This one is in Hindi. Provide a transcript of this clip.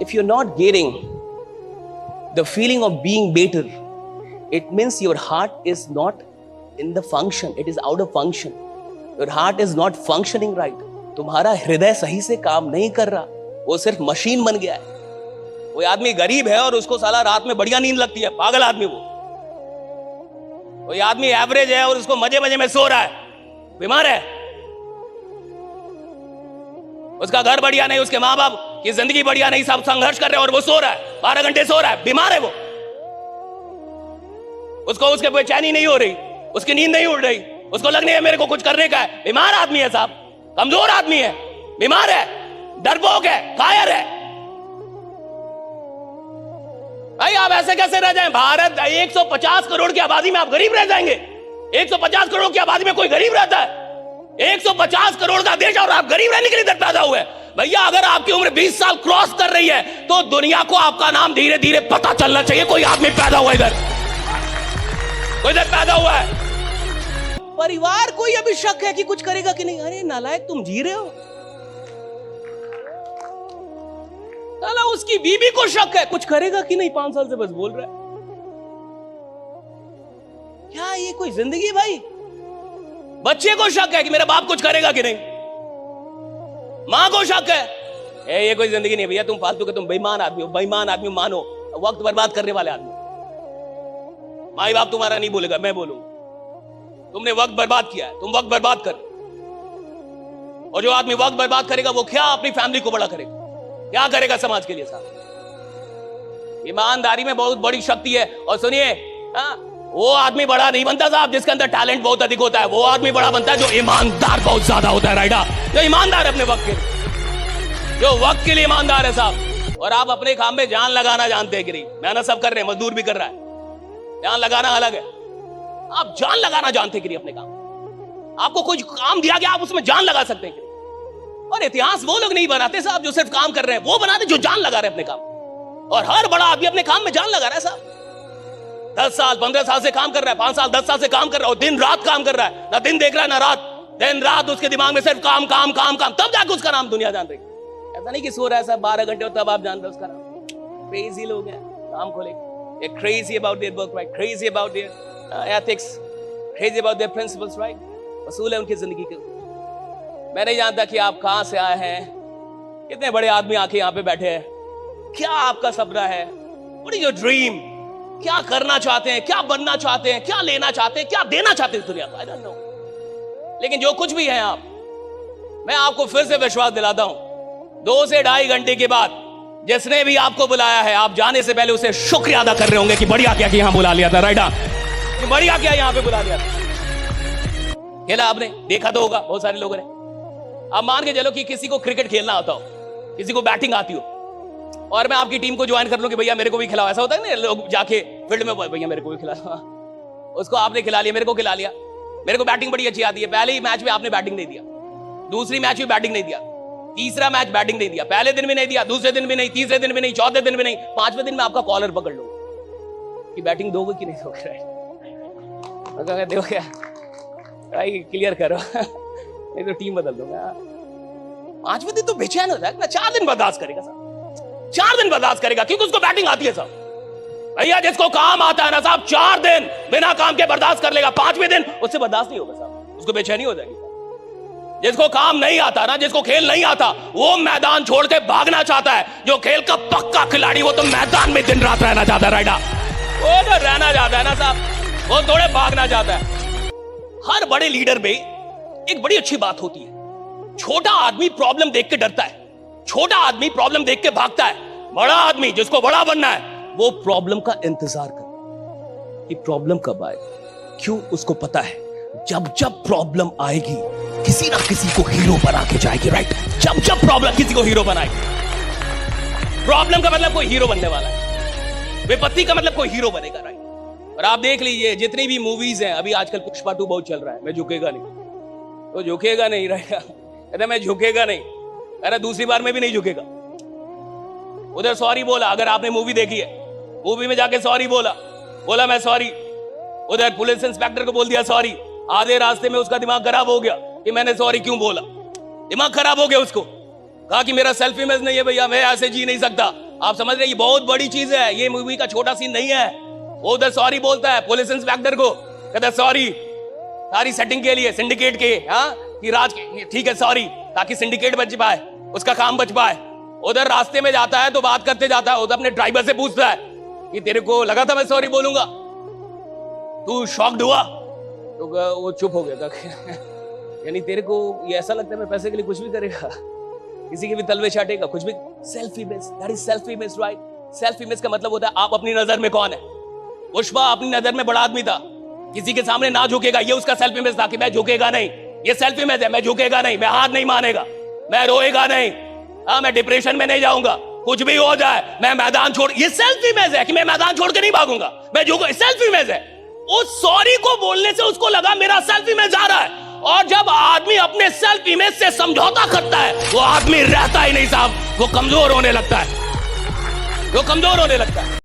if you're not getting the feeling of being better, it means your heart is not in the function, it is out of function. Your heart is not functioning right. तुम्हारा हृदय सही से काम नहीं कर रहा, वो सिर्फ मशीन बन गया है. वो आदमी गरीब है और उसको साला रात में बढ़िया नींद लगती है, पागल आदमी वो. कोई आदमी एवरेज है और उसको मजे मजे में सो रहा है, बीमार है. उसका घर बढ़िया नहीं, उसके माँ बाप की जिंदगी बढ़िया नहीं, सब संघर्ष कर रहे हैं और वो सो रहा है, 12 घंटे सो रहा है, बीमार है वो. उसको उसके बेचैनी नहीं हो रही, उसकी नींद नहीं उड़ रही, उसको लगने है मेरे को कुछ करने का है. बीमार आदमी है साहब, कमजोर आदमी है, बीमार है, डरपोक है, कायर है. भाई आप ऐसे कैसे रह जाएं? भारत 150 करोड़ की आबादी में आप गरीब रह जाएंगे? 150 करोड़ की आबादी में कोई गरीब रहता है? 150 करोड़ का देश और आप गरीब रहने के लिए पैदा हुए? भैया अगर आपकी उम्र 20 साल क्रॉस कर रही है तो दुनिया को आपका नाम धीरे धीरे पता चलना चाहिए. कोई आदमी पैदा हुआ इधर, कोई इधर पैदा हुआ है. परिवार को ये भी शक है कि कुछ करेगा कि नहीं. अरे नालायक, तुम जी रहे हो. साला उसकी बीवी को शक है कुछ करेगा कि नहीं, 5 साल से बस बोल रहा है. क्या ये कोई जिंदगी भाई? बच्चे को शक है कि मेरा बाप कुछ करेगा कि नहीं. मां को शक है, ये कोई जिंदगी नहीं भैया, तुम फालतू के, तुम बेईमान आदमी हो, बेईमान आदमी मानो, वक्त बर्बाद करने वाले आदमी. माई बाप तुम्हारा नहीं बोलेगा, मैं बोलूंगा. तुमने वक्त बर्बाद किया है, तुम वक्त बर्बाद कर. और जो आदमी वक्त बर्बाद करेगा वो क्या अपनी फैमिली को बड़ा करेगा, क्या करेगा समाज के लिए साहब? ईमानदारी में बहुत बड़ी शक्ति है. और सुनिए, वो आदमी बड़ा नहीं बनता साहब जिसके अंदर टैलेंट बहुत अधिक होता है. वो आदमी बड़ा बनता है जो ईमानदार बहुत ज्यादा होता है. राइडा, जो ईमानदार है अपने वक्त के लिए, जो वक्त के लिए ईमानदार है साहब. और आप अपने काम में जान लगाना जानते हैं कि नहीं? मेहनत सब कर रहे हैं, मजदूर भी कर रहा है, जान लगाना अलग है. आप जान लगाना जानते हैं कि नहीं अपने काम? आपको कोई काम दिया गया, आप उसमें जान लगा सकते हैं कि नहीं? और इतिहास वो लोग नहीं बनाते साहब जो सिर्फ काम कर रहे हैं, वो बनाते जो जान लगा रहे हैं अपने काम. और हर बड़ा आदमी अपने काम में जान लगा रहा है साहब. 10 साल 15 साल से काम कर रहा है, 5 साल 10 साल से काम कर रहा है, और दिन रात काम कर रहा है, ना दिन देख रहा है ना रात. दिन रात उसके दिमाग में सिर्फ काम काम काम काम, तब जाके उसका नाम दुनिया जान रही. ऐसा नहीं कि सो रहा है साहब 12 घंटे और तब आप जान रहे हो उसका नाम. क्रेजी लोग हैं, काम को लेकर. They're crazy about their work, right? Crazy about their ethics, crazy about their principles, right? वसूल है उनकी जिंदगी के. मैं नहीं जानता कि आप कहां से आए हैं, कितने बड़े आदमी आके यहाँ पे बैठे हैं. क्या आपका सपना है? What is your dream? क्या करना चाहते हैं, क्या बनना चाहते हैं, क्या लेना चाहते हैं, क्या देना चाहते हैं दुनिया को? I don't know. लेकिन जो कुछ भी है आप, मैं आपको फिर से विश्वास दिलाता हूं, 2 से 2.5 घंटे के बाद जिसने भी आपको बुलाया है, आप जाने से पहले उसे शुक्रिया अदा कर रहे होंगे कि बढ़िया क्या कि यहां बुला लिया था. राइडा, बढ़िया क्या यहां पे बुला लिया था. खेला आपने, देखा तो होगा बहुत सारे लोगों ने. आप मान के चलो कि किसी को क्रिकेट खेलना आता हो, किसी को बैटिंग आती हो, और मैं आपकी टीम को ज्वाइन कर लूं कि भैया मेरे को भी खिलाओ. ऐसा होता है ना, लोग जाके फील्ड में, भैया मेरे को भी खिला. उसको आपने खिला लिया, मेरे को खिला लिया. मेरे को बैटिंग बड़ी अच्छी आती है. पहले ही मैच में आपने बैटिंग नहीं दिया, दूसरी मैच में बैटिंग नहीं दिया, तीसरा मैच बैटिंग नहीं दिया, पहले दिन भी नहीं दिया, दूसरे दिन भी नहीं, तीसरे दिन भी नहीं, चौथे दिन भी नहीं, 5वें दिन में आपका कॉलर पकड़ लो कि बैटिंग दोगे कि नहीं दोगे. देखो क्या भाई, क्लियर करो नहीं तो टीम बदल दूंगा. 5वें दिन तो बेचैन हो जाएगा ना. 4 दिन बर्दाश्त करेगा साहब, 4 दिन बर्दाश्त करेगा, क्योंकि उसको बैटिंग आती है साहब. भैया जिसको काम आता है ना साहब, 4 दिन बिना काम के बर्दाश्त कर लेगा. 5वें दिन उससे बर्दाश्त नहीं होगा साहब, उसको बेचैनी हो जाएगी. जिसको काम नहीं आता ना, जिसको खेल नहीं आता, वो मैदान छोड़ के भागना चाहता है. जो खेल का पक्का खिलाड़ी, वो तो मैदान में दिन रात रहना चाहता है. राइडा, वो तो रहना चाहता है ना साहब, वो थोड़े भागना चाहता है. हर बड़े लीडर में एक बड़ी अच्छी बात होती है, छोटा आदमी प्रॉब्लम देख के डरता है, छोटा आदमी प्रॉब्लम देख के भागता है. बड़ा आदमी जिसको बड़ा बनना है, वो प्रॉब्लम का इंतजार करता है कि प्रॉब्लम कब आए. क्यों? उसको पता है जब जब प्रॉब्लम आएगी किसी ना किसी को हीरो बना के जाएगी. राइट, जब जब प्रॉब्लम किसी को हीरो बनाएगी. प्रॉब्लम का मतलब कोई हीरो बनने वाला है, विपत्ति का मतलब कोई हीरो बनेगा. राइट. और आप देख लीजिए जितनी भी मूवीज हैं, अभी आजकल पुष्पा 2 बहुत चल रहा है. मैं झुकेगा नहीं, तो झुकेगा नहीं. रहेगा, अरे मैं झुकेगा नहीं, अरे दूसरी बार में भी नहीं झुकेगा. उधर सॉरी बोला, अगर आपने मूवी देखी है, मूवी में जाके सॉरी बोला मैं सॉरी. उधर पुलिस इंस्पेक्टर को बोल दिया सॉरी. आधे रास्ते में उसका दिमाग खराब हो गया कि मैंने सॉरी क्यों बोला. दिमाग खराब हो गया उसको. कहा कि मेरा सेल्फ इमेज नहीं है भैया, मैं ऐसे जी नहीं सकता. आप समझ रहे हैं, ये बहुत बड़ी चीज है, ये मूवी का छोटा सीन नहीं है। वो उधर सॉरी बोलता है पुलिस इंस्पेक्टर को, कहता है सॉरी सारी सेटिंग के लिए, सिंडिकेट के, हाँ कि राज के, ठीक है सॉरी, ताकि सिंडिकेट बच पाए, उसका काम बच पाए। उधर रास्ते में जाता है तो बात करते जाता है, उधर अपने ड्राइवर से पूछता है कि तेरे को लगा था मैं सॉरी बोलूंगा, तू शॉक्ड हुआ? तो वो चुप हो गया था। यानी तेरे को ये ऐसा लगता है मैं पैसे के लिए कुछ भी करेगा, किसी के भी तलवे चाटेगा, कुछ भी। Self image, that is self image, right? Self image का मतलब होता है आप अपनी नजर में कौन है। पुष्पा अपनी नजर में बड़ा आदमी था, किसी के सामने ना झुकेगा, ये उसका सेल्फ इमेज था कि मैं झुकेगा नहीं, ये सेल्फ इमेज है, मैं झुकेगा नहीं, मैं हार नहीं मानेगा, मैं रोएगा नहीं, हाँ मैं डिप्रेशन में नहीं जाऊंगा, कुछ भी हो जाए मैं मैदान छोड़, ये सेल्फ इमेज है कि मैं मैदान छोड़ के नहीं भागूंगा, मैं झुकूंगा, सेल्फ इमेज है। उस सॉरी को बोलने से उसको लगा मेरा सेल्फ इमेज आ रहा है। और जब आदमी अपने सेल्फ इमेज से समझौता करता है, वो आदमी रहता ही नहीं साहब, वो कमजोर होने लगता है, वो कमजोर होने लगता है।